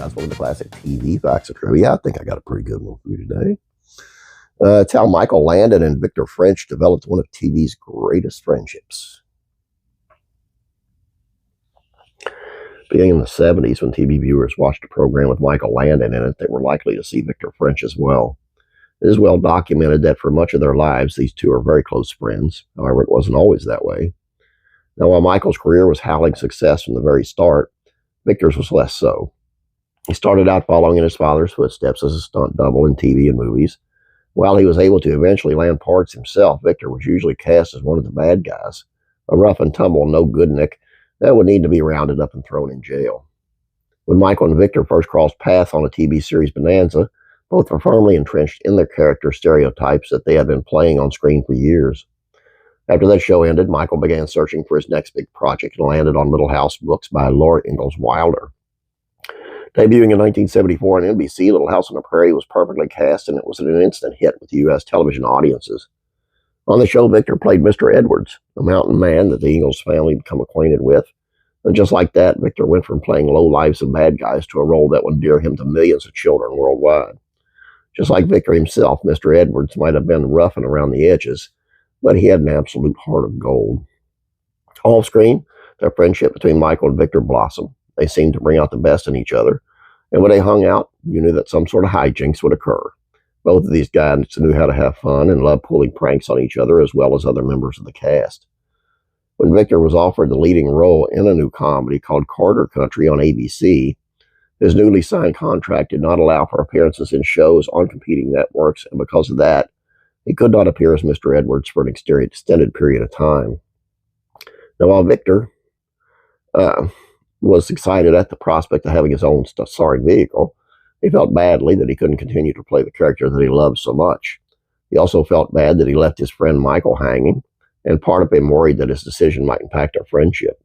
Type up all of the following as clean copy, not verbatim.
guys. Welcome to Classic TV Facts and Trivia. I think I got a pretty good one for you today. It's how Michael Landon and Victor French developed one of TV's greatest friendships. Beginning in the 70s, when TV viewers watched a program with Michael Landon in it, they were likely to see Victor French as well. It is well documented that for much of their lives, these two are very close friends. However, it wasn't always that way. Now, while Michael's career was howling success from the very start, Victor's was less so. He started out following in his father's footsteps as a stunt double in TV and movies. While he was able to eventually land parts himself, Victor was usually cast as one of the bad guys, a rough and tumble no-goodnik that would need to be rounded up and thrown in jail. When Michael and Victor first crossed paths on a TV series Bonanza, both were firmly entrenched in their character stereotypes that they had been playing on screen for years. After that show ended, Michael began searching for his next big project and landed on Little House books by Laura Ingalls Wilder. Debuting in 1974 on NBC, Little House on the Prairie was perfectly cast, and it was an instant hit with U.S. television audiences. On the show, Victor played Mr. Edwards, a mountain man that the Ingalls family had become acquainted with. And just like that, Victor went from playing low-lives and bad guys to a role that would endear him to millions of children worldwide. Just like Victor himself, Mr. Edwards might have been rough and around the edges, but he had an absolute heart of gold. Off screen, their friendship between Michael and Victor blossomed. They seemed to bring out the best in each other, and when they hung out, you knew that some sort of hijinks would occur. Both of these guys knew how to have fun and loved pulling pranks on each other as well as other members of the cast. When Victor was offered the leading role in a new comedy called Carter Country on ABC, his newly signed contract did not allow for appearances in shows on competing networks, and because of that, he could not appear as Mr. Edwards for an extended period of time. Now, while Victor was excited at the prospect of having his own starring vehicle, he felt badly that he couldn't continue to play the character that he loved so much. He also felt bad that he left his friend Michael hanging, and part of him worried that his decision might impact their friendship.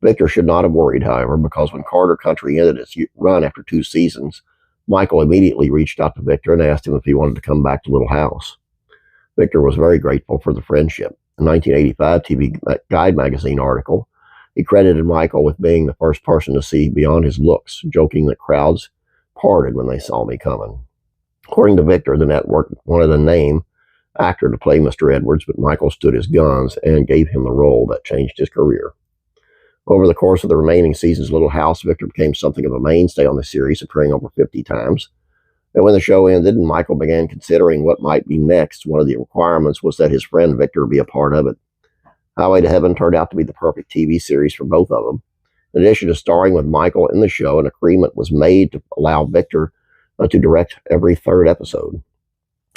Victor should not have worried, however, because when Carter Country ended its run after 2 seasons, Michael immediately reached out to Victor and asked him if he wanted to come back to Little House. Victor was very grateful for the friendship. In a 1985 TV Guide magazine article, he credited Michael with being the first person to see beyond his looks, joking that crowds parted when they saw me coming. According to Victor, the network wanted a name actor to play Mr. Edwards, but Michael stood his guns and gave him the role that changed his career. Over the course of the remaining seasons of Little House, Victor became something of a mainstay on the series, appearing over 50 times. And when the show ended and Michael began considering what might be next, one of the requirements was that his friend Victor be a part of it. Highway to Heaven turned out to be the perfect TV series for both of them. In addition to starring with Michael in the show, an agreement was made to allow Victor to direct every 3rd episode.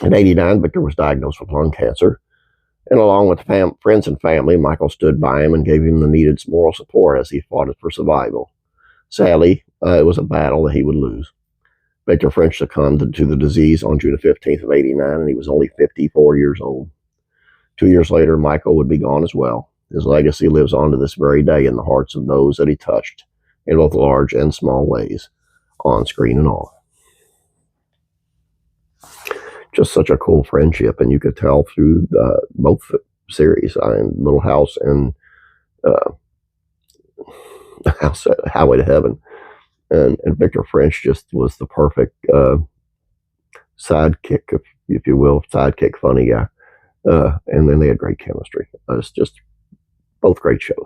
In 1989, Victor was diagnosed with lung cancer, and along with friends and family, Michael stood by him and gave him the needed moral support as he fought for survival. Sadly, it was a battle that he would lose. Victor French succumbed to the disease on June 15th of 1989, and he was only 54 years old. 2 years later, Michael would be gone as well. His legacy lives on to this very day in the hearts of those that he touched in both large and small ways, on screen and off. Just such a cool friendship, and you could tell through both series, Little House and Highway to Heaven. And Victor French just was the perfect sidekick, if you will, sidekick funny guy. And then they had great chemistry. It's just both great shows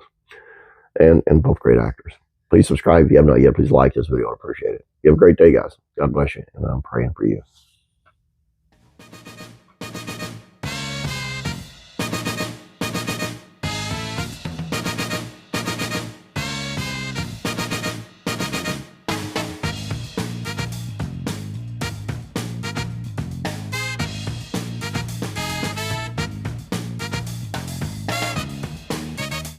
and both great actors. Please subscribe if you haven't yet. Please like this video. I appreciate it. You have a great day, guys. God bless you, and I'm praying for you.